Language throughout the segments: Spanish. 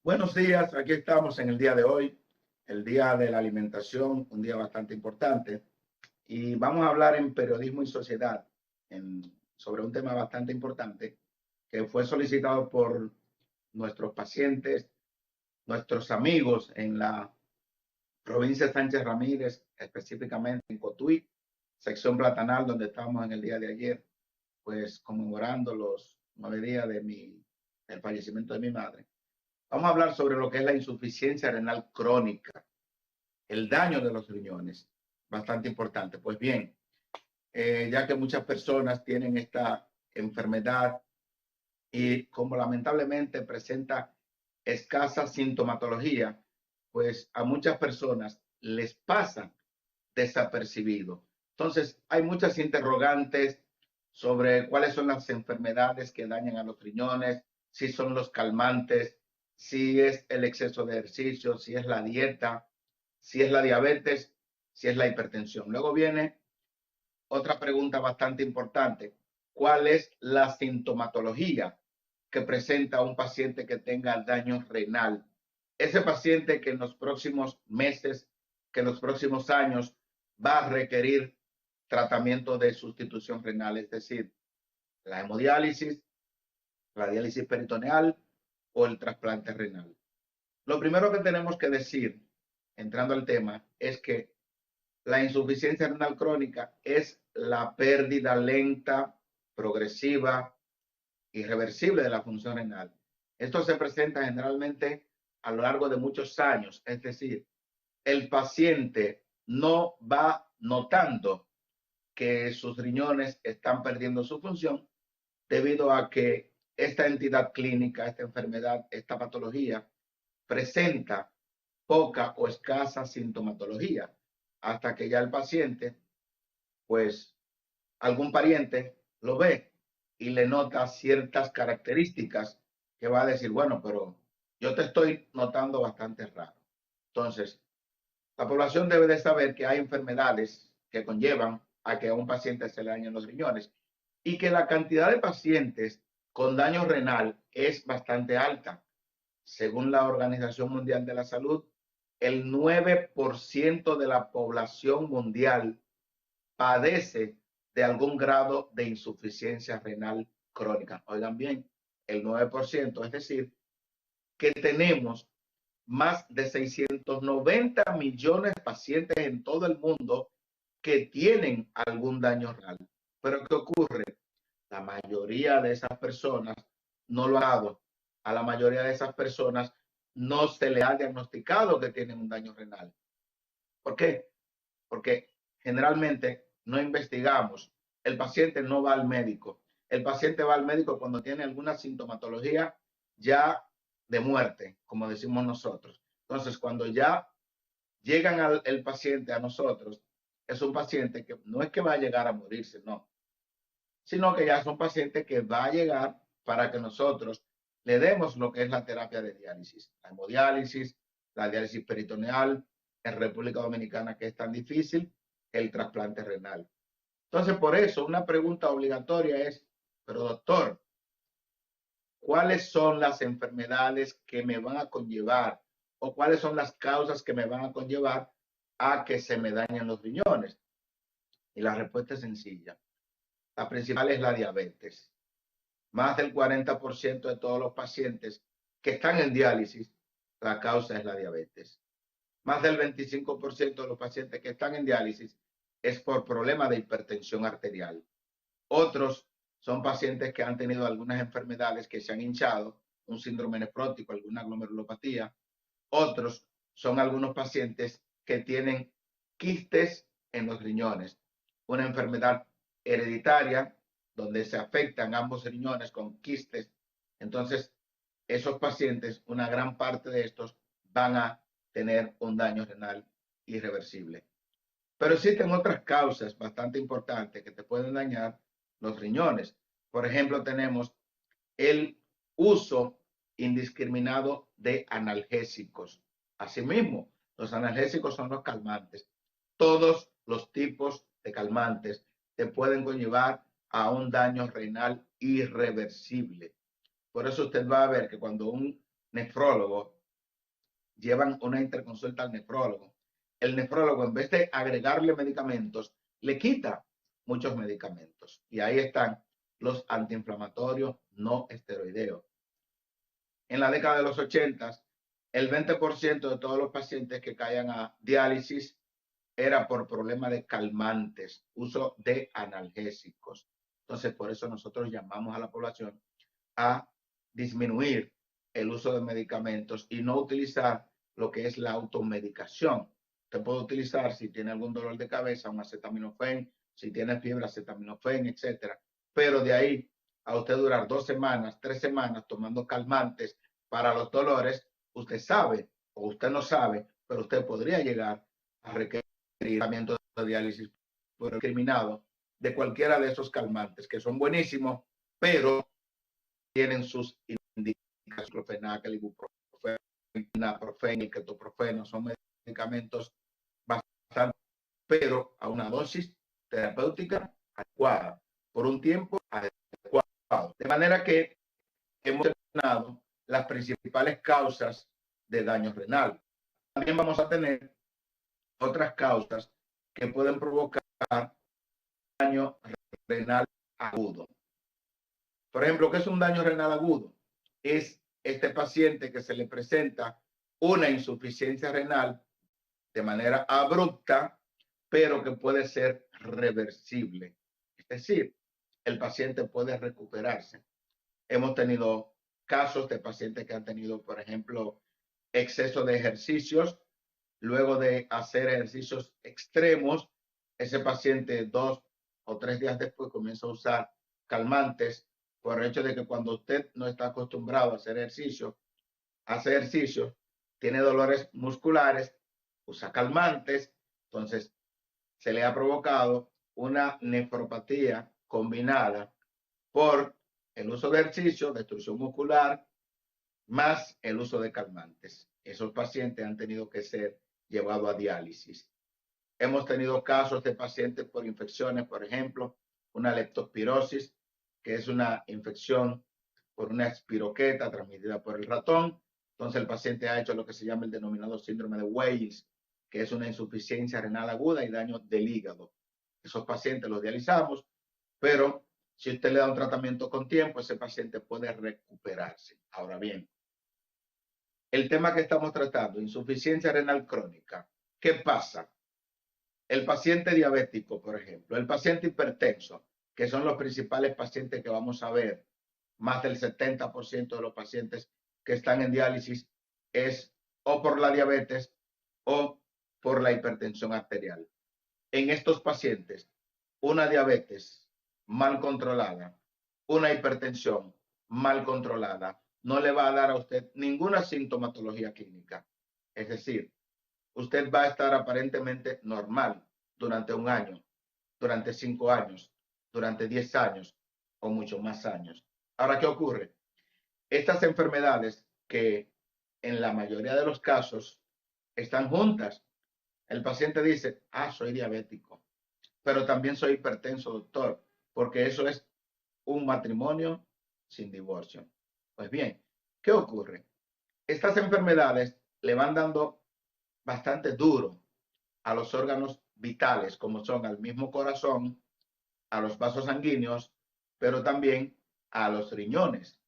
Buenos días, aquí estamos en el día de hoy, el día de la alimentación, un día bastante importante, y vamos a hablar en periodismo y sociedad sobre un tema bastante importante que fue solicitado por nuestros pacientes, nuestros amigos en la provincia de Sánchez Ramírez, específicamente en Cotuí, sección Platanal, donde estábamos en el día de ayer, pues conmemorando los 9 días del fallecimiento de mi madre. Vamos a hablar sobre lo que es la insuficiencia renal crónica, el daño de los riñones, bastante importante. Pues bien, ya que muchas personas tienen esta enfermedad y como lamentablemente presenta escasa sintomatología, pues a muchas personas les pasa desapercibido. Entonces, hay muchas interrogantes sobre cuáles son las enfermedades que dañan a los riñones, si son los calmantes, si es el exceso de ejercicio, si es la dieta, si es la diabetes, si es la hipertensión. Luego viene otra pregunta bastante importante. ¿Cuál es la sintomatología que presenta un paciente que tenga daño renal? Ese paciente que en los próximos meses, que en los próximos años va a requerir tratamiento de sustitución renal, es decir, la hemodiálisis, la diálisis peritoneal o el trasplante renal. Lo primero que tenemos que decir, entrando al tema, es que la insuficiencia renal crónica es la pérdida lenta, progresiva, irreversible de la función renal. Esto se presenta generalmente a lo largo de muchos años, es decir, el paciente no va notando que sus riñones están perdiendo su función debido a que esta entidad clínica, esta enfermedad, esta patología presenta poca o escasa sintomatología hasta que ya el paciente, pues algún pariente lo ve y le nota ciertas características que va a decir, bueno, pero yo te estoy notando bastante raro. Entonces, la población debe de saber que hay enfermedades que conllevan a que a un paciente se le dañen los riñones y que la cantidad de pacientes con daño renal es bastante alta. Según la Organización Mundial de la Salud, el 9% de la población mundial padece de algún grado de insuficiencia renal crónica. Oigan bien, el 9%, es decir, que tenemos más de 690 millones de pacientes en todo el mundo que tienen algún daño renal. Pero ¿qué ocurre? La mayoría de esas personas no lo ha dado. A la mayoría de esas personas no se le ha diagnosticado que tienen un daño renal. ¿Por qué? Porque generalmente no investigamos. El paciente no va al médico. El paciente va al médico cuando tiene alguna sintomatología ya de muerte, como decimos nosotros. Entonces, cuando ya llegan el paciente a nosotros, es un paciente que no es que va a llegar a morirse, no, sino que ya es un paciente que va a llegar para que nosotros le demos lo que es la terapia de diálisis, la hemodiálisis, la diálisis peritoneal, en República Dominicana que es tan difícil, el trasplante renal. Entonces, por eso, una pregunta obligatoria es, pero doctor, ¿cuáles son las enfermedades que me van a conllevar o cuáles son las causas que me van a conllevar a que se me dañen los riñones? Y la respuesta es sencilla. La principal es la diabetes. Más del 40% de todos los pacientes que están en diálisis, la causa es la diabetes. Más del 25% de los pacientes que están en diálisis es por problemas de hipertensión arterial. Otros son pacientes que han tenido algunas enfermedades que se han hinchado, un síndrome nefrótico, alguna glomerulopatía. Otros son algunos pacientes que tienen quistes en los riñones, una enfermedad hereditaria donde se afectan ambos riñones con quistes. Entonces, esos pacientes, una gran parte de estos van a tener un daño renal irreversible. Pero existen otras causas bastante importantes que te pueden dañar los riñones. Por ejemplo, tenemos el uso indiscriminado de analgésicos. Asimismo, los analgésicos son los calmantes. Todos los tipos de calmantes te pueden conllevar a un daño renal irreversible. Por eso usted va a ver que cuando un nefrólogo llevan una interconsulta al nefrólogo. El nefrólogo, en vez de agregarle medicamentos, le quita muchos medicamentos. Y ahí están los antiinflamatorios no esteroideos. En la década de los 80, el 20% de todos los pacientes que caían a diálisis era por problema de calmantes, uso de analgésicos. Entonces, por eso nosotros llamamos a la población a disminuir el uso de medicamentos y no utilizar lo que es la automedicación. Usted puede utilizar, si tiene algún dolor de cabeza, un acetaminofén, si tiene fiebre, acetaminofén, etcétera. Pero de ahí a usted durar 2 semanas, 3 semanas tomando calmantes para los dolores, usted sabe o usted no sabe, pero usted podría llegar a requerir tratamiento de diálisis por el discriminado de cualquiera de esos calmantes, que son buenísimos, pero tienen sus indicaciones, clofenac, el ibuprofeno, naproxeno, el ketoprofeno, son medicamentos bastante, pero a una dosis terapéutica adecuada, por un tiempo adecuado. De manera que hemos mencionado las principales causas de daño renal. También vamos a tener otras causas que pueden provocar daño renal agudo. Por ejemplo, ¿qué es un daño renal agudo? Es este paciente que se le presenta una insuficiencia renal de manera abrupta, pero que puede ser reversible. Es decir, el paciente puede recuperarse. Hemos tenido casos de pacientes que han tenido, por ejemplo, exceso de ejercicios. Luego de hacer ejercicios extremos, ese paciente 2 o 3 días después comienza a usar calmantes por el hecho de que cuando usted no está acostumbrado a hacer ejercicio, tiene dolores musculares, usa calmantes, entonces se le ha provocado una nefropatía combinada por el uso de ejercicio, destrucción muscular, más el uso de calmantes. Esos pacientes han tenido que ser llevados a diálisis. Hemos tenido casos de pacientes por infecciones, por ejemplo, una leptospirosis, que es una infección por una espiroqueta transmitida por el ratón. Entonces el paciente ha hecho lo que se llama el denominado síndrome de Weill, que es una insuficiencia renal aguda y daño del hígado. Esos pacientes los dializamos, pero si usted le da un tratamiento con tiempo, ese paciente puede recuperarse. Ahora bien, el tema que estamos tratando, insuficiencia renal crónica, ¿qué pasa? El paciente diabético, por ejemplo, el paciente hipertenso, que son los principales pacientes que vamos a ver, más del 70% de los pacientes que están en diálisis es o por la diabetes o por la hipertensión arterial. En estos pacientes, una diabetes mal controlada, una hipertensión mal controlada, no le va a dar a usted ninguna sintomatología clínica. Es decir, usted va a estar aparentemente normal durante 1 año, durante 5 años, durante 10 años o muchos más años. Ahora, ¿qué ocurre? Estas enfermedades que en la mayoría de los casos están juntas. El paciente dice, soy diabético, pero también soy hipertenso, doctor, porque eso es un matrimonio sin divorcio. Pues bien, ¿qué ocurre? Estas enfermedades le van dando bastante duro a los órganos vitales, como son al mismo corazón, a los vasos sanguíneos, pero también a los riñones.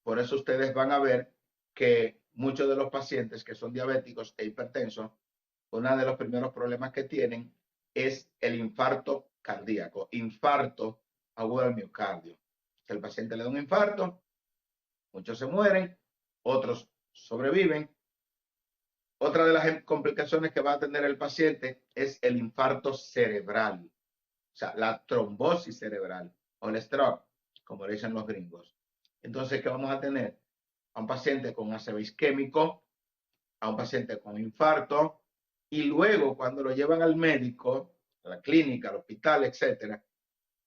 Por eso ustedes van a ver que muchos de los pacientes que son diabéticos e hipertensos, uno de los primeros problemas que tienen es el infarto cardíaco, infarto agudo al miocardio. El paciente le da un infarto, muchos se mueren, otros sobreviven. Otra de las complicaciones que va a tener el paciente es el infarto cerebral, o sea, la trombosis cerebral o el stroke, como le dicen los gringos. Entonces, ¿qué vamos a tener? A un paciente con ácido isquémico, a un paciente con infarto, y luego cuando lo llevan al médico, a la clínica, al hospital, etcétera,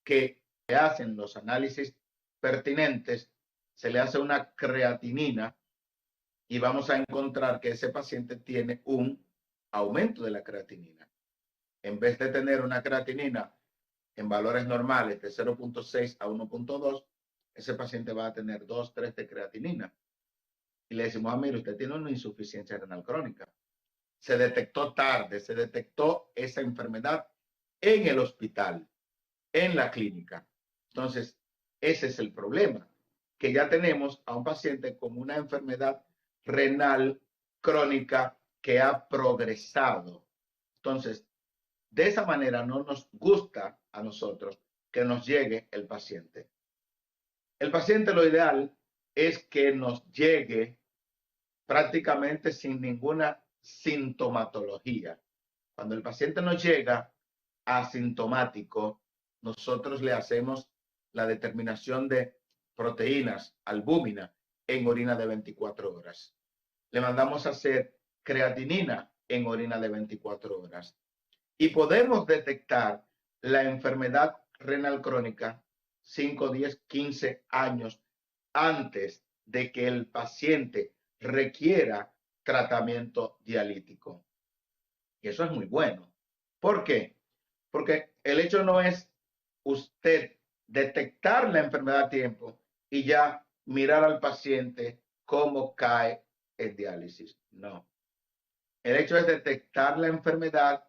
que le hacen los análisis pertinentes, se le hace una creatinina y vamos a encontrar que ese paciente tiene un aumento de la creatinina. En vez de tener una creatinina en valores normales de 0.6 a 1.2, ese paciente va a tener 2, 3 de creatinina. y le decimos, mire, usted tiene una insuficiencia renal crónica. Se detectó tarde, se detectó esa enfermedad en el hospital, en la clínica. Entonces, ese es el problema, que ya tenemos a un paciente con una enfermedad renal crónica que ha progresado. Entonces, de esa manera no nos gusta a nosotros que nos llegue el paciente. El paciente lo ideal es que nos llegue prácticamente sin ninguna sintomatología. Cuando el paciente nos llega asintomático, nosotros le hacemos la determinación de proteínas, albúmina, en orina de 24 horas. Le mandamos a hacer creatinina en orina de 24 horas. Y podemos detectar la enfermedad renal crónica 5, 10, 15 años antes de que el paciente requiera tratamiento dialítico. Y eso es muy bueno. ¿Por qué? Porque el hecho no es usted detectar la enfermedad a tiempo y ya mirar al paciente cómo cae en diálisis. No. El hecho es detectar la enfermedad,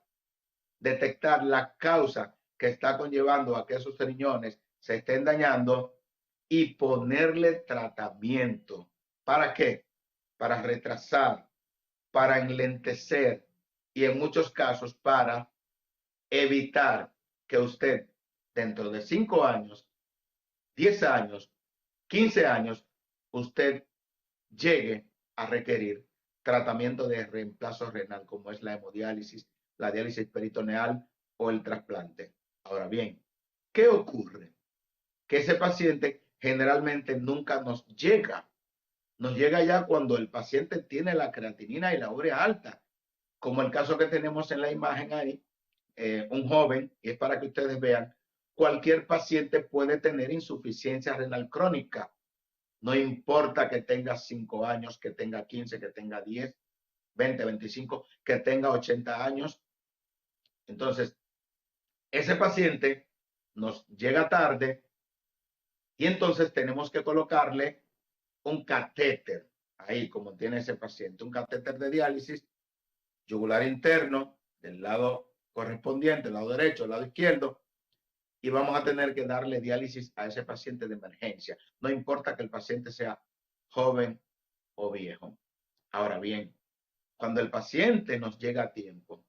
detectar la causa que está conllevando a que esos riñones se estén dañando y ponerle tratamiento. ¿Para qué? Para retrasar, para enlentecer y en muchos casos para evitar que usted dentro de 5 años, 10 años, 15 años, usted llegue a requerir tratamiento de reemplazo renal como es la hemodiálisis, la diálisis peritoneal o el trasplante. Ahora bien, ¿qué ocurre? Que ese paciente generalmente nunca nos llega. Nos llega ya cuando el paciente tiene la creatinina y la urea alta, como el caso que tenemos en la imagen ahí, un joven, y es para que ustedes vean, cualquier paciente puede tener insuficiencia renal crónica. No importa que tenga 5 años, que tenga 15, que tenga 10, 20, 25, que tenga 80 años. Entonces, ese paciente nos llega tarde y entonces tenemos que colocarle un catéter, ahí como tiene ese paciente, un catéter de diálisis yugular interno del lado correspondiente, el lado derecho, el lado izquierdo, y vamos a tener que darle diálisis a ese paciente de emergencia. No importa que el paciente sea joven o viejo. Ahora bien, cuando el paciente nos llega a tiempo,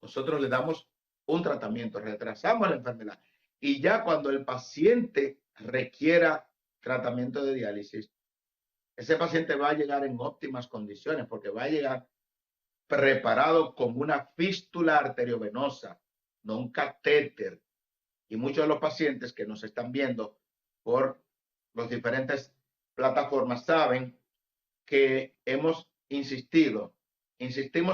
nosotros le damos un tratamiento, retrasamos la enfermedad. Y ya cuando el paciente requiera tratamiento de diálisis, ese paciente va a llegar en óptimas condiciones porque va a llegar preparado con una fístula arteriovenosa, no un catéter. Y muchos de los pacientes que nos están viendo por las diferentes plataformas saben que hemos insistimos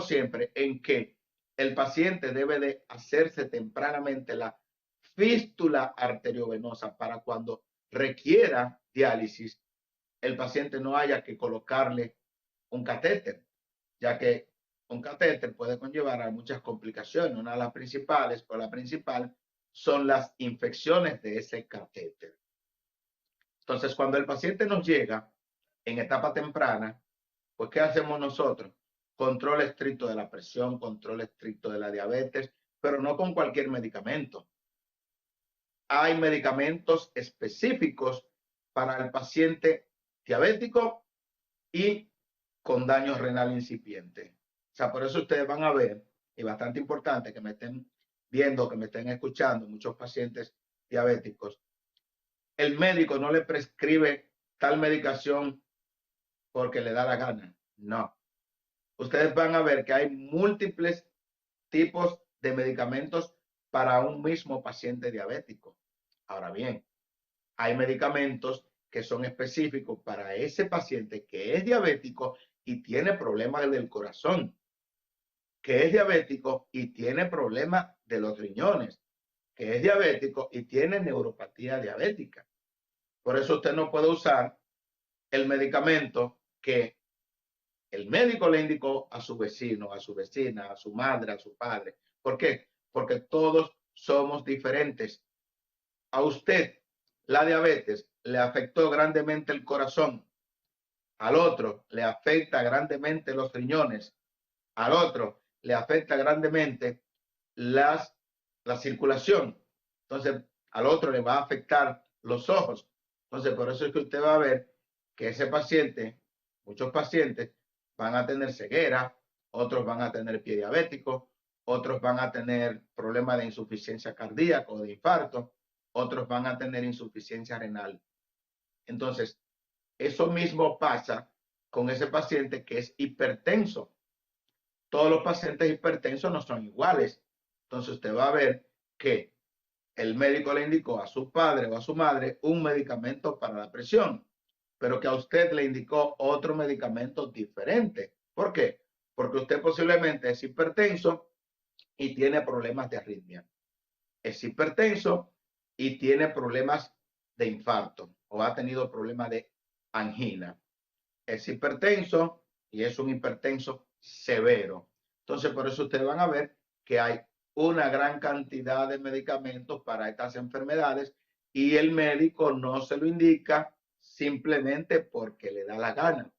siempre en que el paciente debe de hacerse tempranamente la fístula arteriovenosa para cuando requiera diálisis, el paciente no haya que colocarle un catéter, ya que un catéter puede conllevar a muchas complicaciones. Una de las principales, o la principal, son las infecciones de ese catéter. Entonces, cuando el paciente nos llega en etapa temprana, pues, ¿qué hacemos nosotros? Control estricto de la presión, control estricto de la diabetes, pero no con cualquier medicamento. Hay medicamentos específicos para el paciente diabético y con daño renal incipiente. O sea, por eso ustedes van a ver, y bastante importante que me estén viendo, que me estén escuchando, muchos pacientes diabéticos, el médico no le prescribe tal medicación porque le da la gana. No. Ustedes van a ver que hay múltiples tipos de medicamentos para un mismo paciente diabético. Ahora bien, hay medicamentos que son específicos para ese paciente que es diabético y tiene problemas del corazón, que es diabético y tiene problemas de los riñones, que es diabético y tiene neuropatía diabética. Por eso usted no puede usar el medicamento que el médico le indicó a su vecino, a su vecina, a su madre, a su padre. ¿Por qué? Porque todos somos diferentes. A usted la diabetes le afectó grandemente el corazón. al otro le afecta grandemente los riñones, al otro le afecta grandemente la circulación. Entonces, al otro le va a afectar los ojos. Entonces, por eso es que usted va a ver que ese paciente, muchos pacientes, van a tener ceguera, otros van a tener pie diabético, otros van a tener problemas de insuficiencia cardíaca o de infarto, otros van a tener insuficiencia renal. Entonces, eso mismo pasa con ese paciente que es hipertenso. Todos los pacientes hipertensos no son iguales. Entonces usted va a ver que el médico le indicó a su padre o a su madre un medicamento para la presión, pero que a usted le indicó otro medicamento diferente. ¿Por qué? Porque usted posiblemente es hipertenso y tiene problemas de arritmia. Es hipertenso y tiene problemas de infarto o ha tenido problemas de angina. Es hipertenso y es un hipertenso severo. Entonces, por eso ustedes van a ver que hay una gran cantidad de medicamentos para estas enfermedades y el médico no se lo indica simplemente porque le da la gana.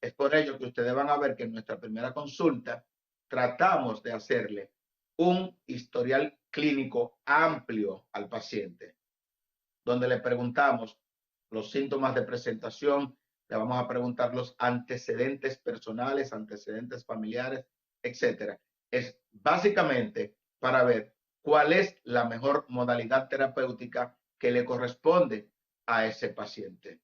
Es por ello que ustedes van a ver que en nuestra primera consulta tratamos de hacerle un historial clínico amplio al paciente, donde le preguntamos los síntomas de presentación, le vamos a preguntar los antecedentes personales, antecedentes familiares, etcétera. Es básicamente para ver cuál es la mejor modalidad terapéutica que le corresponde a ese paciente.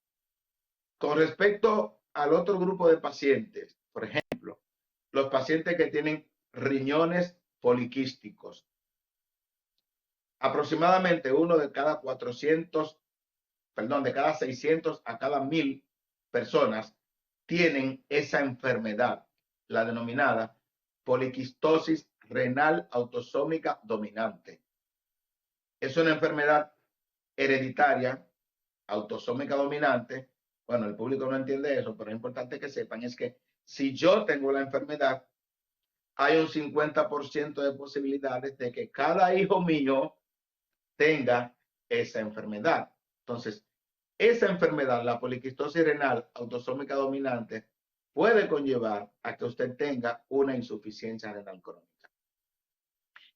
Con respecto al otro grupo de pacientes, por ejemplo, los pacientes que tienen riñones poliquísticos, aproximadamente uno de cada 600 a cada 1000 personas tienen esa enfermedad, la denominada poliquistosis renal autosómica dominante. Es una enfermedad hereditaria, autosómica dominante. Bueno, el público no entiende eso, pero es importante que sepan es que si yo tengo la enfermedad, hay un 50% de posibilidades de que cada hijo mío tenga esa enfermedad. Entonces, esa enfermedad, la poliquistosis renal autosómica dominante, puede conllevar a que usted tenga una insuficiencia renal crónica.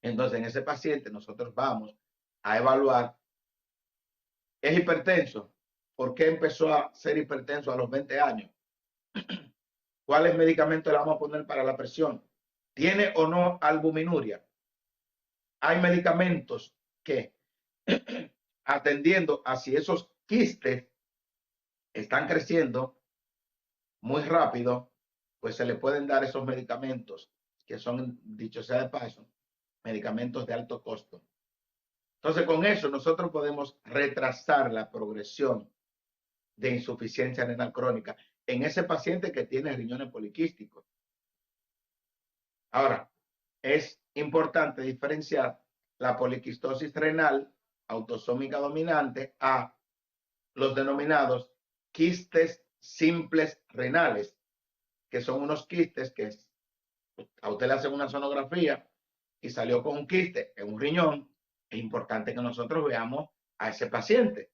Entonces, en ese paciente nosotros vamos a evaluar, ¿es hipertenso? ¿Por qué empezó a ser hipertenso a los 20 años? ¿Cuáles medicamentos le vamos a poner para la presión? ¿Tiene o no albuminuria? Hay medicamentos que, atendiendo a si esos quistes están creciendo muy rápido, pues se le pueden dar esos medicamentos que son, dicho sea de paso, medicamentos de alto costo. Entonces, con eso nosotros podemos retrasar la progresión de insuficiencia renal crónica en ese paciente que tiene riñones poliquísticos. Ahora, es importante diferenciar la poliquistosis renal autosómica dominante a los denominados quistes simples renales, que son unos quistes que a usted le hacen una sonografía y salió con un quiste en un riñón. Es importante que nosotros veamos a ese paciente.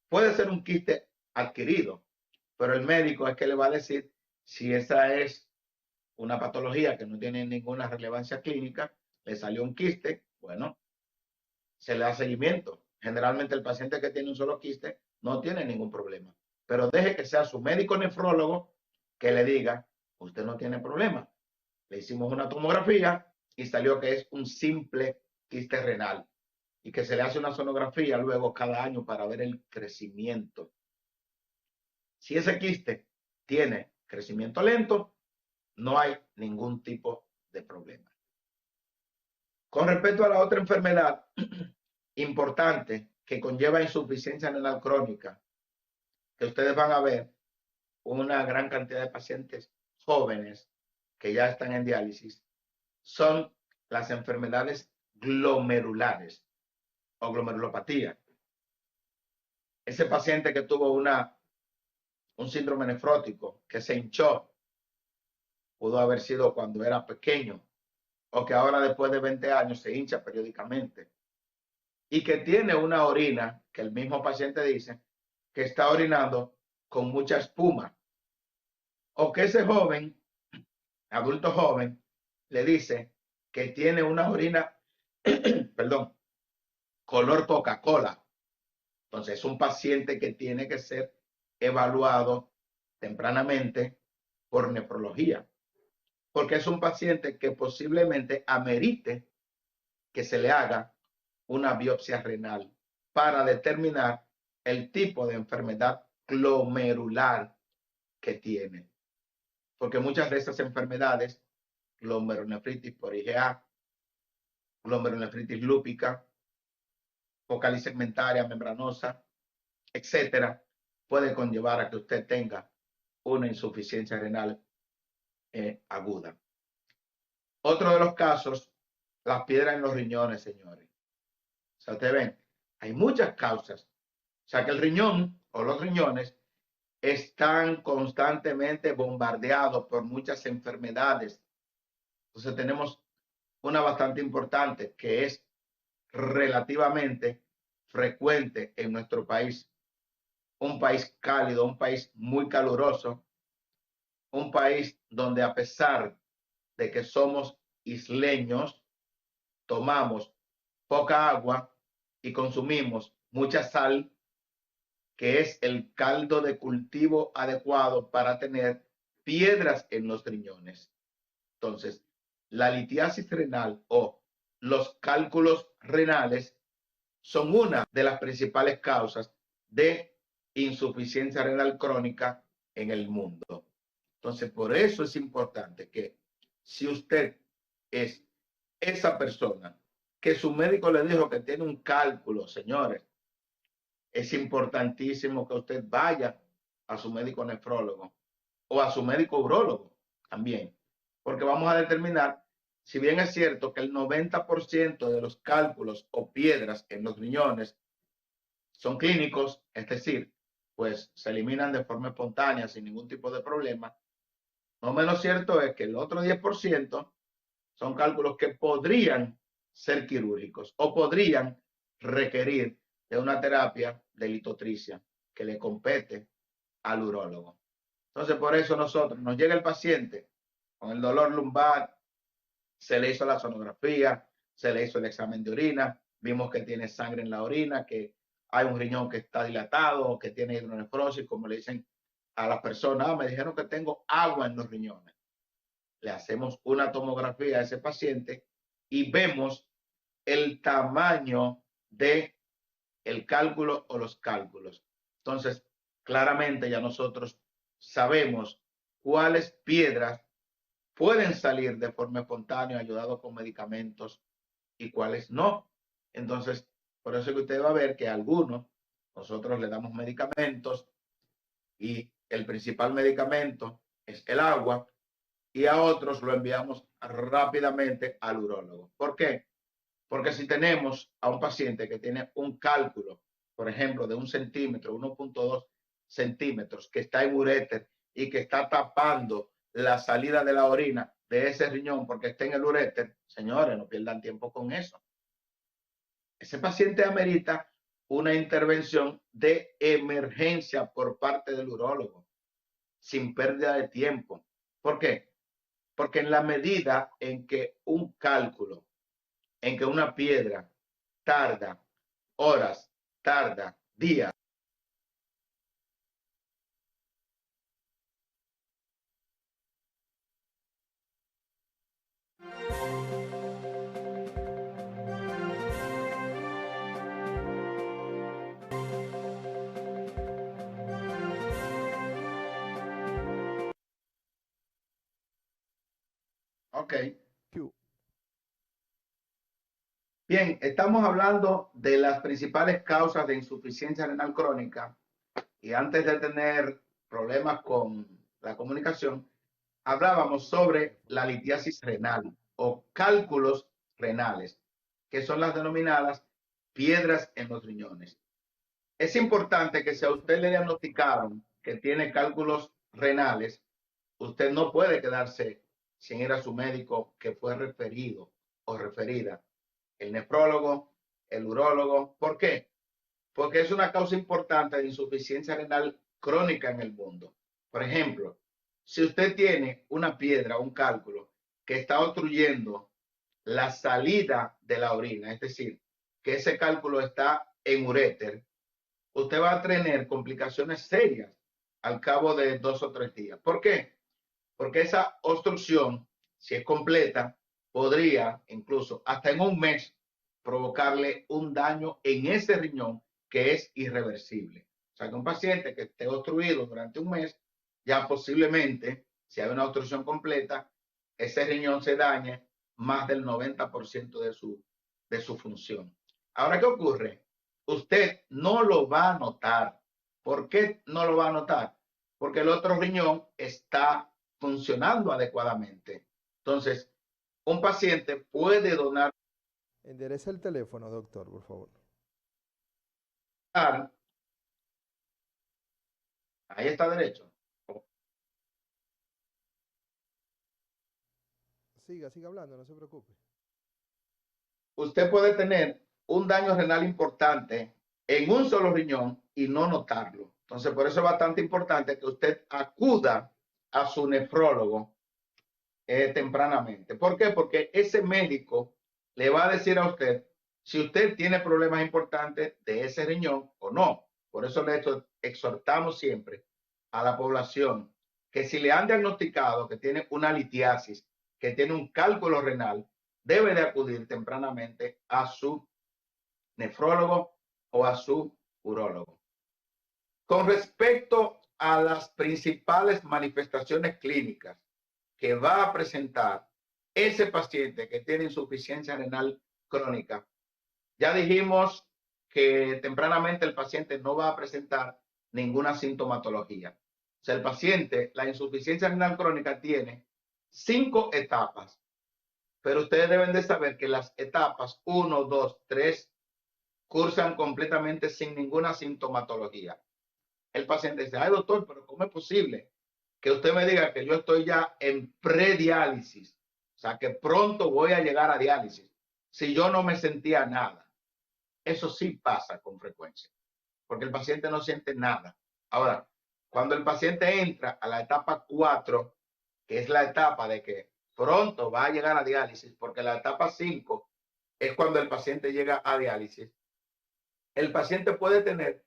Puede ser un quiste adquirido, pero el médico es que le va a decir si esa es una patología que no tiene ninguna relevancia clínica, le salió un quiste, bueno, se le da seguimiento. Generalmente el paciente que tiene un solo quiste no tiene ningún problema, pero deje que sea su médico nefrólogo que le diga, usted no tiene problema. Le hicimos una tomografía y salió que es un simple quiste renal y que se le hace una sonografía luego cada año para ver el crecimiento. Si ese quiste tiene crecimiento lento, no hay ningún tipo de problema. Con respecto a la otra enfermedad importante que conlleva insuficiencia renal crónica, que ustedes van a ver una gran cantidad de pacientes jóvenes que ya están en diálisis, son las enfermedades glomerulares o glomerulopatía. Ese paciente que tuvo un síndrome nefrótico, que se hinchó, pudo haber sido cuando era pequeño, o que ahora después de 20 años se hincha periódicamente, y que tiene una orina que el mismo paciente dice que está orinando con mucha espuma. O que ese joven, adulto joven, le dice que tiene una orina, perdón, color Coca-Cola. Entonces es un paciente que tiene que ser evaluado tempranamente por nefrología, porque es un paciente que posiblemente amerite que se le haga una biopsia renal para determinar el tipo de enfermedad glomerular que tiene. Porque muchas de esas enfermedades, glomerulonefritis por IgA, glomerulonefritis lúpica, focal y segmentaria, membranosa, etcétera, puede conllevar a que usted tenga una insuficiencia renal aguda. Otro de los casos, las piedras en los riñones, señores. O sea, ustedes ven, hay muchas causas. O sea, que el riñón o los riñones están constantemente bombardeados por muchas enfermedades. Entonces tenemos una bastante importante que es relativamente frecuente en nuestro país. Un país cálido, un país muy caluroso, un país donde a pesar de que somos isleños, tomamos poca agua y consumimos mucha sal, que es el caldo de cultivo adecuado para tener piedras en los riñones. Entonces, la litiasis renal o los cálculos renales son una de las principales causas de insuficiencia renal crónica en el mundo. Entonces, por eso es importante que si usted es esa persona que su médico le dijo que tiene un cálculo, señores, es importantísimo que usted vaya a su médico nefrólogo o a su médico urólogo también, porque vamos a determinar, si bien es cierto que el 90% de los cálculos o piedras en los riñones son clínicos, es decir, pues se eliminan de forma espontánea sin ningún tipo de problema, no menos cierto es que el otro 10% son cálculos que podrían ser quirúrgicos o podrían requerir de una terapia de litotricia que le compete al urólogo. Entonces, por eso nosotros, nos llega el paciente con el dolor lumbar, se le hizo la sonografía, se le hizo el examen de orina, vimos que tiene sangre en la orina, que hay un riñón que está dilatado, que tiene hidronefrosis, como le dicen a las personas, me dijeron que tengo agua en los riñones. Le hacemos una tomografía a ese paciente y vemos el tamaño de el cálculo o los cálculos. Entonces, claramente ya nosotros sabemos cuáles piedras pueden salir de forma espontánea ayudados con medicamentos y cuáles no. Entonces, por eso es que usted va a ver que a algunos nosotros le damos medicamentos y el principal medicamento es el agua y a otros lo enviamos rápidamente al urólogo. ¿Por qué? Porque si tenemos a un paciente que tiene un cálculo, por ejemplo, de 1 centímetro, 1.2 centímetros, que está en uréter y que está tapando la salida de la orina de ese riñón porque está en el uréter, señores, no pierdan tiempo con eso. Ese paciente amerita una intervención de emergencia por parte del urólogo, sin pérdida de tiempo. ¿Por qué? Porque en la medida en que un cálculo, en que una piedra tarda horas, tarda días. Ok. Bien, estamos hablando de las principales causas de insuficiencia renal crónica y antes de tener problemas con la comunicación, hablábamos sobre la litiasis renal o cálculos renales, que son las denominadas piedras en los riñones. Es importante que si a usted le diagnosticaron que tiene cálculos renales, usted no puede quedarse sin ir a su médico que fue referido o referida, el nefrólogo, el urólogo. ¿Por qué? Porque es una causa importante de insuficiencia renal crónica en el mundo. Por ejemplo, si usted tiene una piedra, un cálculo, que está obstruyendo la salida de la orina, es decir, que ese cálculo está en uréter, usted va a tener complicaciones serias al cabo de 2 o 3 días. ¿Por qué? Porque esa obstrucción, si es completa, podría incluso hasta en un mes provocarle un daño en ese riñón que es irreversible. O sea, que un paciente que esté obstruido durante un mes, ya posiblemente, si hay una obstrucción completa, ese riñón se dañe más del 90% de su función. Ahora, ¿qué ocurre? Usted no lo va a notar. ¿Por qué no lo va a notar? Porque el otro riñón está funcionando adecuadamente. Entonces, un paciente puede donar. Endereza el teléfono, doctor, por favor. Ahí está derecho. Siga hablando, no se preocupe. Usted puede tener un daño renal importante en un solo riñón y no notarlo. Entonces, por eso es bastante importante que usted acuda a su nefrólogo tempranamente. ¿Por qué? Porque ese médico le va a decir a usted si usted tiene problemas importantes de ese riñón o no. Por eso le exhortamos siempre a la población que si le han diagnosticado que tiene una litiasis, que tiene un cálculo renal, debe de acudir tempranamente a su nefrólogo o a su urólogo. Con respecto a las principales manifestaciones clínicas que va a presentar ese paciente que tiene insuficiencia renal crónica, ya dijimos que tempranamente el paciente no va a presentar ninguna sintomatología. O sea, el paciente, la insuficiencia renal crónica tiene 5 etapas, pero ustedes deben de saber que las etapas 1, 2, 3 cursan completamente sin ninguna sintomatología. El paciente dice, ay doctor, pero ¿cómo es posible que usted me diga que yo estoy ya en prediálisis? O sea, que pronto voy a llegar a diálisis si yo no me sentía nada. Eso sí pasa con frecuencia, porque el paciente no siente nada. Ahora, cuando el paciente entra a la etapa 4, que es la etapa de que pronto va a llegar a diálisis, porque la etapa 5 es cuando el paciente llega a diálisis, el paciente puede tener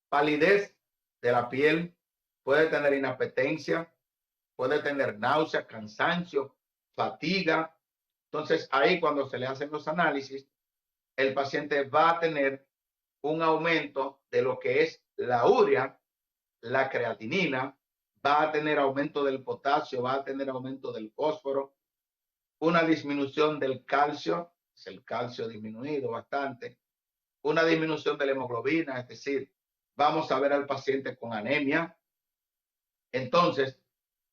palidez de la piel, puede tener inapetencia, puede tener náusea, cansancio, fatiga. Entonces, ahí cuando se le hacen los análisis, el paciente va a tener un aumento de lo que es la urea, la creatinina, va a tener aumento del potasio, va a tener aumento del fósforo, una disminución del calcio, es el calcio disminuido bastante, una disminución de la hemoglobina, es decir, vamos a ver al paciente con anemia. Entonces,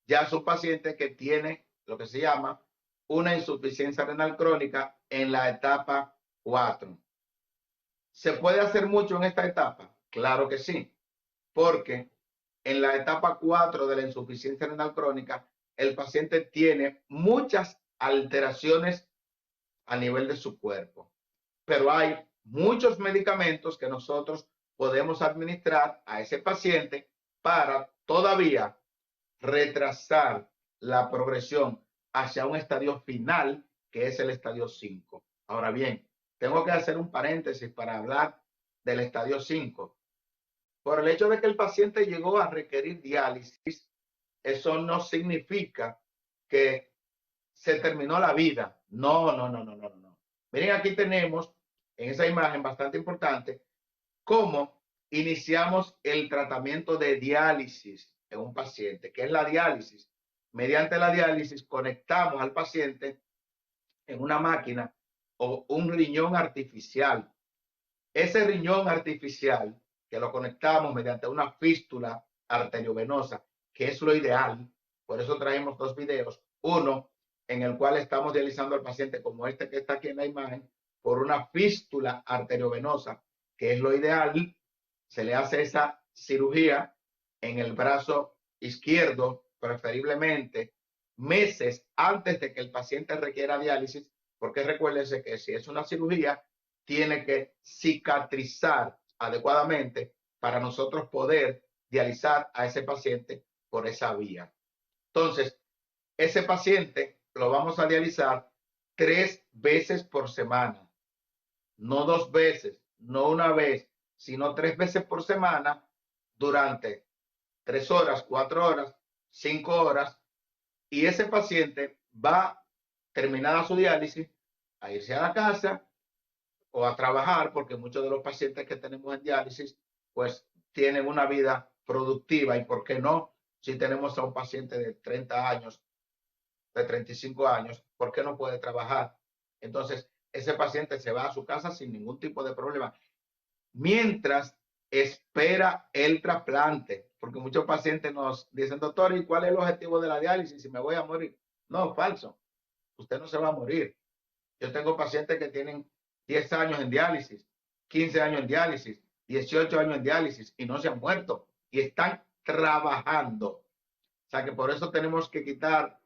ya es un paciente que tiene lo que se llama una insuficiencia renal crónica en la etapa 4. ¿Se puede hacer mucho en esta etapa? Claro que sí, porque en la etapa 4 de la insuficiencia renal crónica, el paciente tiene muchas alteraciones a nivel de su cuerpo, pero hay muchos medicamentos que nosotros podemos administrar a ese paciente para todavía retrasar la progresión hacia un estadio final, que es el estadio 5. Ahora bien, tengo que hacer un paréntesis para hablar del estadio 5. Por el hecho de que el paciente llegó a requerir diálisis, eso no significa que se terminó la vida. No, no, no, no, no, no. Miren, aquí tenemos en esa imagen bastante importante cómo iniciamos el tratamiento de diálisis en un paciente, que es la diálisis. Mediante la diálisis conectamos al paciente en una máquina o un riñón artificial. Ese riñón artificial que lo conectamos mediante una fístula arteriovenosa, que es lo ideal. Por eso traemos 2 videos. Uno en el cual estamos dializando al paciente como este que está aquí en la imagen por una fístula arteriovenosa, que es lo ideal. Se le hace esa cirugía en el brazo izquierdo, preferiblemente meses antes de que el paciente requiera diálisis, porque recuérdense que si es una cirugía, tiene que cicatrizar adecuadamente para nosotros poder dializar a ese paciente por esa vía. Entonces, ese paciente lo vamos a dializar 3 veces por semana, no 2 veces, no una vez, sino 3 veces por semana durante 3 horas, 4 horas, 5 horas, y ese paciente va, terminada su diálisis, a irse a la casa o a trabajar, porque muchos de los pacientes que tenemos en diálisis, pues tienen una vida productiva, y por qué no, si tenemos a un paciente de 30 años, de 35 años, ¿por qué no puede trabajar? Entonces, ese paciente se va a su casa sin ningún tipo de problema, mientras espera el trasplante, porque muchos pacientes nos dicen, doctor, ¿y cuál es el objetivo de la diálisis si me voy a morir? No, falso, usted no se va a morir. Yo tengo pacientes que tienen 10 años en diálisis, 15 años en diálisis, 18 años en diálisis y no se han muerto y están trabajando. O sea que por eso tenemos que quitar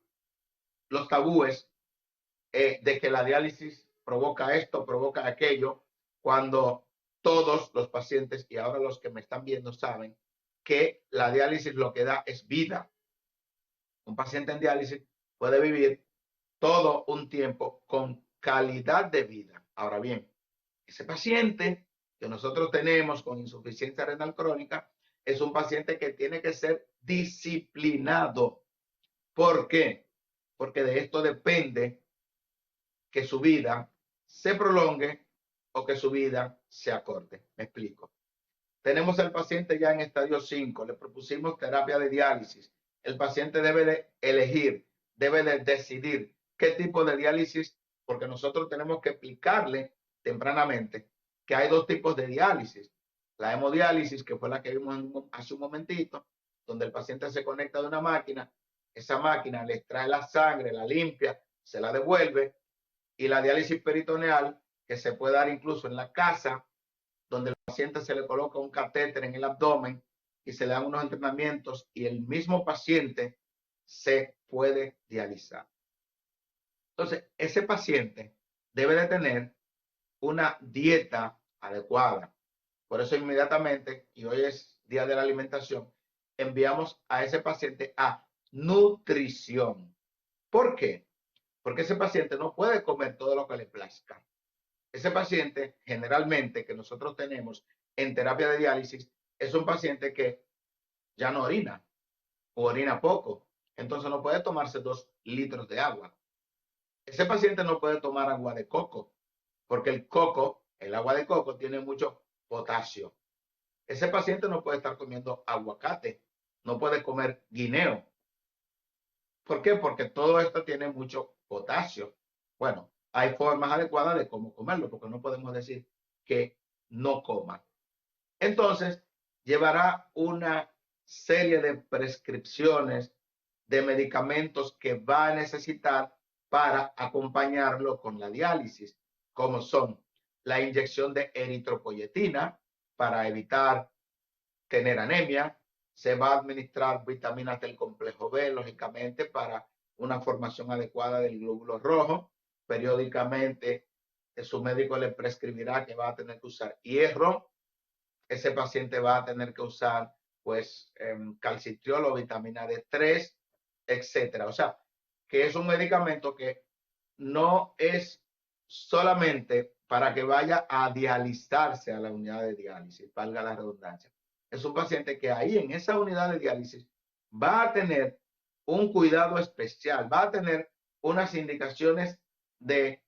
los tabúes de que la diálisis provoca esto, provoca aquello, cuando todos los pacientes, y ahora los que me están viendo, saben que la diálisis lo que da es vida. Un paciente en diálisis puede vivir todo un tiempo con calidad de vida. Ahora bien, ese paciente que nosotros tenemos con insuficiencia renal crónica es un paciente que tiene que ser disciplinado. ¿Por qué? Porque de esto depende que su vida se prolongue o que su vida se acorte. Me explico. Tenemos al paciente ya en estadio 5, le propusimos terapia de diálisis. El paciente debe de elegir, debe de decidir qué tipo de diálisis, porque nosotros tenemos que explicarle tempranamente que hay 2 tipos de diálisis. La hemodiálisis, que fue la que vimos hace un momentito, donde el paciente se conecta de una máquina, esa máquina le extrae la sangre, la limpia, se la devuelve, y la diálisis peritoneal, que se puede dar incluso en la casa, donde al paciente se le coloca un catéter en el abdomen y se le dan unos entrenamientos y el mismo paciente se puede dializar. Entonces, ese paciente debe de tener una dieta adecuada. Por eso inmediatamente, y hoy es día de la alimentación, enviamos a ese paciente a nutrición. ¿Por qué? Porque ese paciente no puede comer todo lo que le plazca. Ese paciente, generalmente, que nosotros tenemos en terapia de diálisis, es un paciente que ya no orina o orina poco. Entonces no puede tomarse 2 litros de agua. Ese paciente no puede tomar agua de coco, porque el coco, el agua de coco, tiene mucho potasio. Ese paciente no puede estar comiendo aguacate, no puede comer guineo. ¿Por qué? Porque todo esto tiene mucho potasio. Bueno, hay formas adecuadas de cómo comerlo, porque no podemos decir que no coma. Entonces, llevará una serie de prescripciones de medicamentos que va a necesitar para acompañarlo con la diálisis, como son la inyección de eritropoyetina para evitar tener anemia. Se va a administrar vitaminas del complejo B, lógicamente, para una formación adecuada del glóbulo rojo. Periódicamente, su médico le prescribirá que va a tener que usar hierro. Ese paciente va a tener que usar, pues, calcitriol o vitamina D3, etcétera. O sea, que es un medicamento que no es solamente para que vaya a dializarse a la unidad de diálisis, valga la redundancia. Es un paciente que ahí en esa unidad de diálisis va a tener un cuidado especial, va a tener unas indicaciones de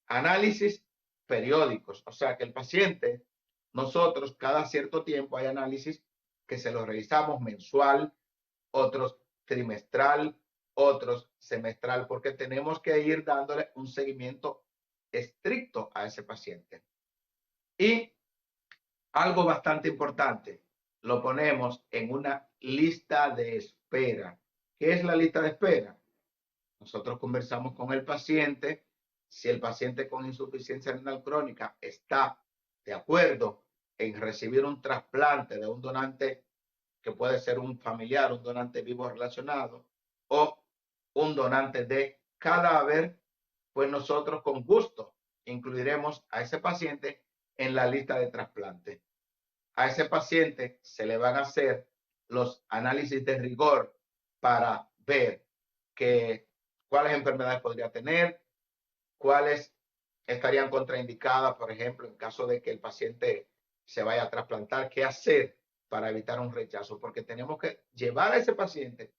análisis periódicos. O sea que el paciente, nosotros cada cierto tiempo hay análisis que se los realizamos mensual, otros trimestral, otros semestral, porque tenemos que ir dándole un seguimiento estricto a ese paciente. Y algo bastante importante, lo ponemos en una lista de espera. ¿Qué es la lista de espera? Nosotros conversamos con el paciente. Si el paciente con insuficiencia renal crónica está de acuerdo en recibir un trasplante de un donante, que puede ser un familiar, un donante vivo relacionado o un donante de cadáver, pues nosotros con gusto incluiremos a ese paciente en la lista de trasplante. A ese paciente se le van a hacer los análisis de rigor para ver cuáles enfermedades podría tener, cuáles estarían contraindicadas, por ejemplo, en caso de que el paciente se vaya a trasplantar, qué hacer para evitar un rechazo, porque tenemos que llevar a ese paciente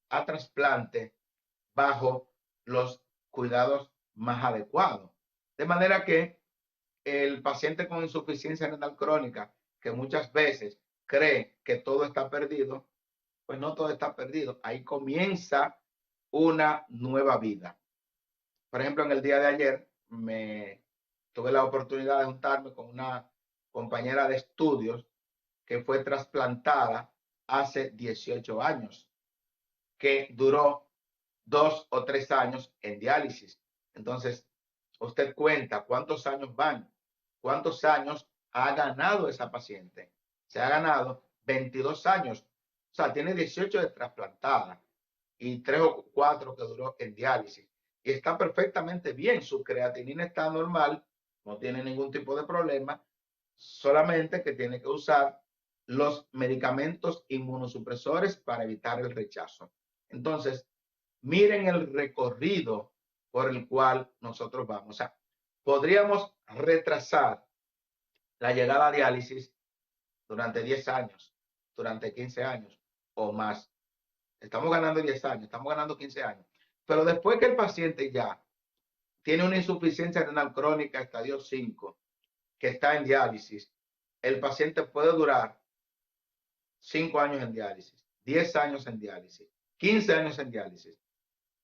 a trasplante bajo los cuidados más adecuados. De manera que el paciente con insuficiencia renal crónica, que muchas veces cree que todo está perdido, pues no todo está perdido. Ahí comienza una nueva vida. Por ejemplo, en el día de ayer tuve la oportunidad de juntarme con una compañera de estudios que fue trasplantada hace 18 años, que duró 2 o 3 años en diálisis. Entonces, usted cuenta cuántos años van, cuántos años ha ganado esa paciente. Se ha ganado 22 años. O sea, tiene 18 de trasplantada y 3 o 4 que duró en diálisis. Y está perfectamente bien. Su creatinina está normal, no tiene ningún tipo de problema, solamente que tiene que usar los medicamentos inmunosupresores para evitar el rechazo. Entonces, miren el recorrido por el cual nosotros vamos. O sea, podríamos retrasar la llegada a diálisis durante 10 años, durante 15 años o más. Estamos ganando 10 años, estamos ganando 15 años. Pero después que el paciente ya tiene una insuficiencia renal crónica estadio 5, que está en diálisis, el paciente puede durar 5 años en diálisis, 10 años en diálisis, 15 años en diálisis.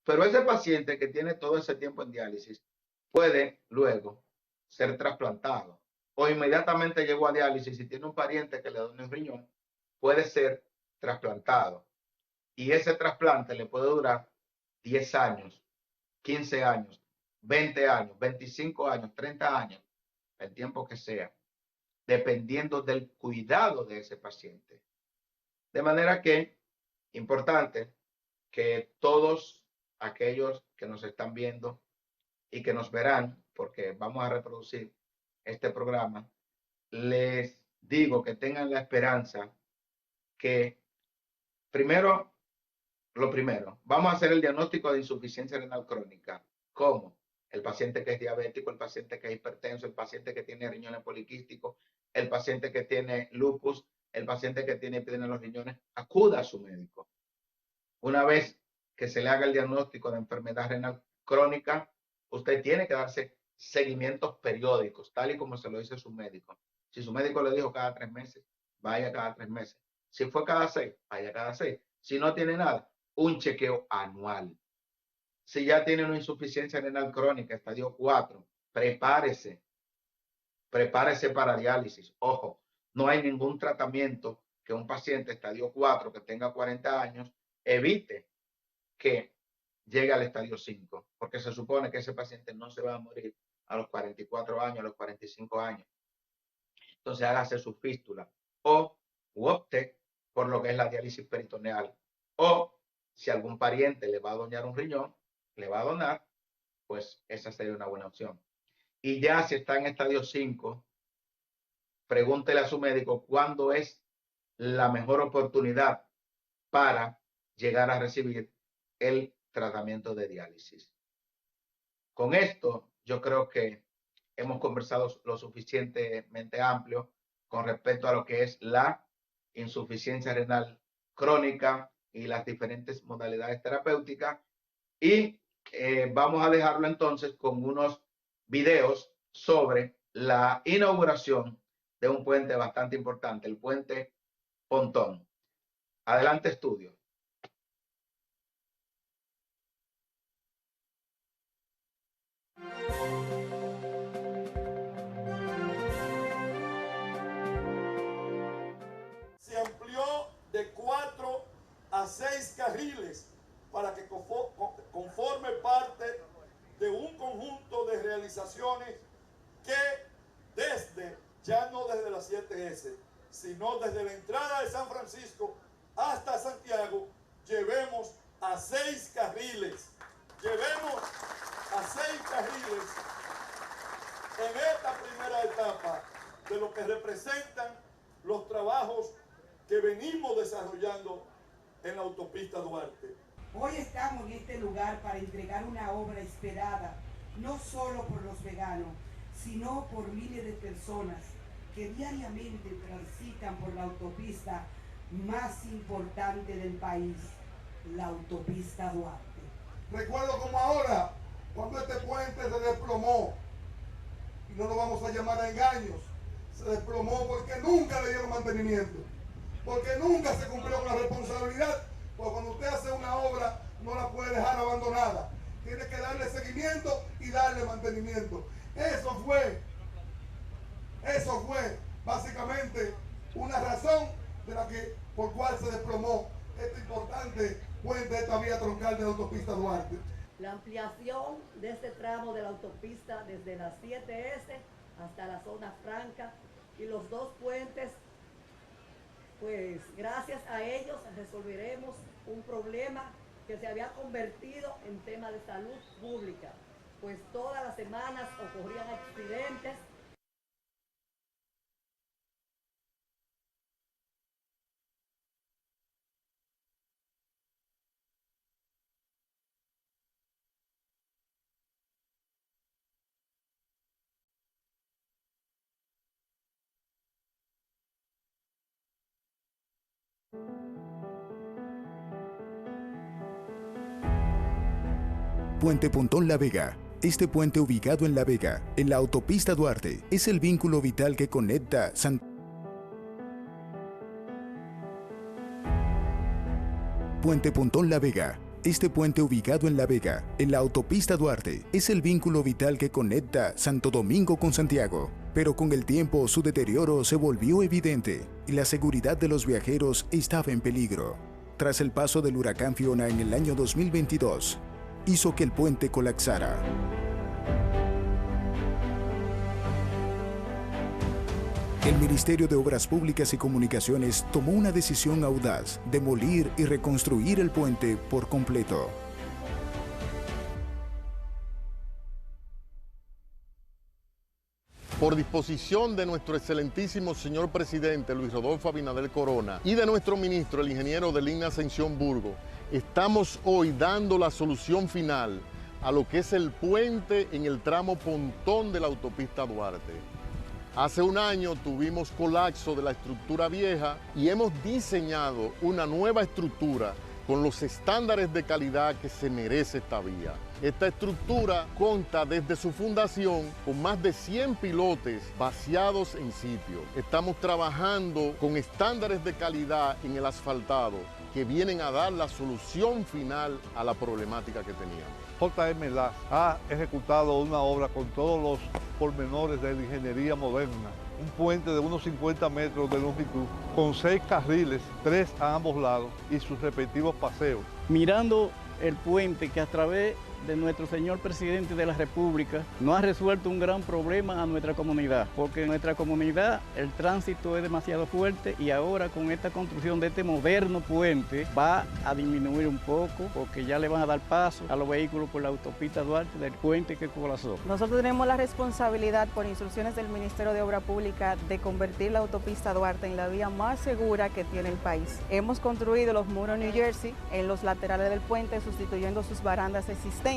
Pero ese paciente que tiene todo ese tiempo en diálisis puede luego ser trasplantado o inmediatamente llegó a diálisis y tiene un pariente que le done un riñón, puede ser trasplantado. Y ese trasplante le puede durar 10 años, 15 años, 20 años, 25 años, 30 años, el tiempo que sea, dependiendo del cuidado de ese paciente. De manera que, importante que todos aquellos que nos están viendo y que nos verán, porque vamos a reproducir este programa, les digo que tengan la esperanza que primero, lo primero, vamos a hacer el diagnóstico de insuficiencia renal crónica. ¿Cómo? El paciente que es diabético, el paciente que es hipertenso, el paciente que tiene riñones poliquísticos, el paciente que tiene lupus, el paciente que tiene epidemia en los riñones, acuda a su médico. Una vez que se le haga el diagnóstico de enfermedad renal crónica, usted tiene que darse seguimientos periódicos, tal y como se lo dice su médico. Si su médico le dijo cada 3 meses, vaya cada 3 meses. Si fue cada 6, vaya cada 6. Si no tiene nada, un chequeo anual. Si ya tiene una insuficiencia renal crónica, estadio 4, prepárese. Prepárese para diálisis. Ojo, no hay ningún tratamiento que un paciente estadio 4 que tenga 40 años evite que llegue al estadio 5, porque se supone que ese paciente no se va a morir a los 44 años, a los 45 años. Entonces hágase su fístula o opte por lo que es la diálisis peritoneal, o si algún pariente le va a donar un riñón, le va a donar, pues esa sería una buena opción. Y ya si está en estadio 5, pregúntele a su médico cuándo es la mejor oportunidad para llegar a recibir el tratamiento de diálisis. Con esto, yo creo que hemos conversado lo suficientemente amplio con respecto a lo que es la insuficiencia renal crónica y las diferentes modalidades terapéuticas. Y vamos a dejarlo entonces con unos videos sobre la inauguración de un puente bastante importante, el puente Pontón. Adelante, estudio. Se amplió de 4 a 6 carriles para que conforme parte de un conjunto de realizaciones que ya no desde las 7S, sino desde la entrada de San Francisco hasta Santiago, llevemos a 6 carriles. Llevemos a 6 carriles en esta primera etapa de lo que representan los trabajos que venían venimos desarrollando en la autopista Duarte. Hoy estamos en este lugar para entregar una obra esperada, no solo por los veganos, sino por miles de personas que diariamente transitan por la autopista más importante del país, la autopista Duarte. Recuerdo como ahora, cuando este puente se desplomó, y no lo vamos a llamar a engaños, se desplomó porque nunca le dieron mantenimiento, porque nunca se cumplió con la responsabilidad, porque cuando usted hace una obra no la puede dejar abandonada, tiene que darle seguimiento y darle mantenimiento. Eso fue básicamente una razón por cual se desplomó este importante puente, esta vía troncal de la autopista Duarte. La ampliación de este tramo de la autopista desde la 7S hasta la zona franca y los dos puentes, pues gracias a ellos resolveremos un problema que se había convertido en tema de salud pública, pues todas las semanas ocurrían accidentes. Puente Pontón La Vega. Este puente ubicado en La Vega, en la autopista Duarte, es el vínculo vital que conecta Puente Pontón La Vega. Este puente ubicado en La Vega, en la autopista Duarte, es el vínculo vital que conecta Santo Domingo con Santiago. Pero con el tiempo su deterioro se volvió evidente y la seguridad de los viajeros estaba en peligro. Tras el paso del huracán Fiona en el año 2022, hizo que el puente colapsara. El Ministerio de Obras Públicas y Comunicaciones tomó una decisión audaz: demolir y reconstruir el puente por completo. Por disposición de nuestro excelentísimo señor presidente Luis Rodolfo Abinader Corona y de nuestro ministro, el ingeniero Delín Ascensión Burgos, estamos hoy dando la solución final a lo que es el puente en el tramo Pontón de la autopista Duarte. Hace un año tuvimos colapso de la estructura vieja y hemos diseñado una nueva estructura con los estándares de calidad que se merece esta vía. Esta estructura cuenta desde su fundación con más de 100 pilotes vaciados en sitio. Estamos trabajando con estándares de calidad en el asfaltado que vienen a dar la solución final a la problemática que teníamos. JM LAS ha ejecutado una obra con todos los pormenores de la ingeniería moderna. Un puente de unos 50 metros de longitud, con 6 carriles, 3 a ambos lados y sus respectivos paseos. Mirando el puente que a través de nuestro señor presidente de la República nos ha resuelto un gran problema a nuestra comunidad, porque en nuestra comunidad el tránsito es demasiado fuerte y ahora con esta construcción de este moderno puente va a disminuir un poco, porque ya le van a dar paso a los vehículos por la autopista Duarte del puente que colapsó. Nosotros tenemos la responsabilidad, por instrucciones del Ministerio de Obra Pública, de convertir la autopista Duarte en la vía más segura que tiene el país. Hemos construido los muros New Jersey en los laterales del puente, sustituyendo sus barandas existentes,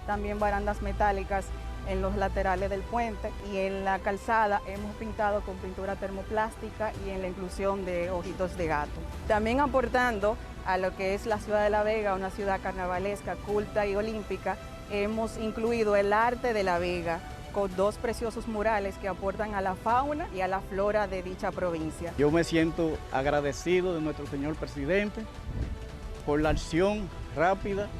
también barandas metálicas en los laterales del puente, y en la calzada hemos pintado con pintura termoplástica y en la inclusión de ojitos de gato. También aportando a lo que es la ciudad de La Vega, una ciudad carnavalesca, culta y olímpica, hemos incluido el arte de La Vega con 2 preciosos murales que aportan a la fauna y a la flora de dicha provincia. Yo me siento agradecido de nuestro señor presidente por la acción rápida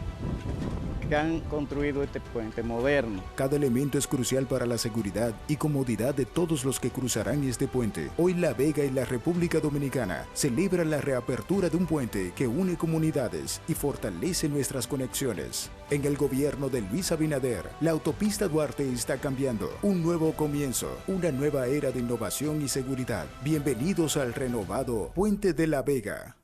que han construido este puente moderno. Cada elemento es crucial para la seguridad y comodidad de todos los que cruzarán este puente. Hoy La Vega y la República Dominicana celebran la reapertura de un puente que une comunidades y fortalece nuestras conexiones. En el gobierno de Luis Abinader, la autopista Duarte está cambiando. Un nuevo comienzo, una nueva era de innovación y seguridad. Bienvenidos al renovado Puente de La Vega.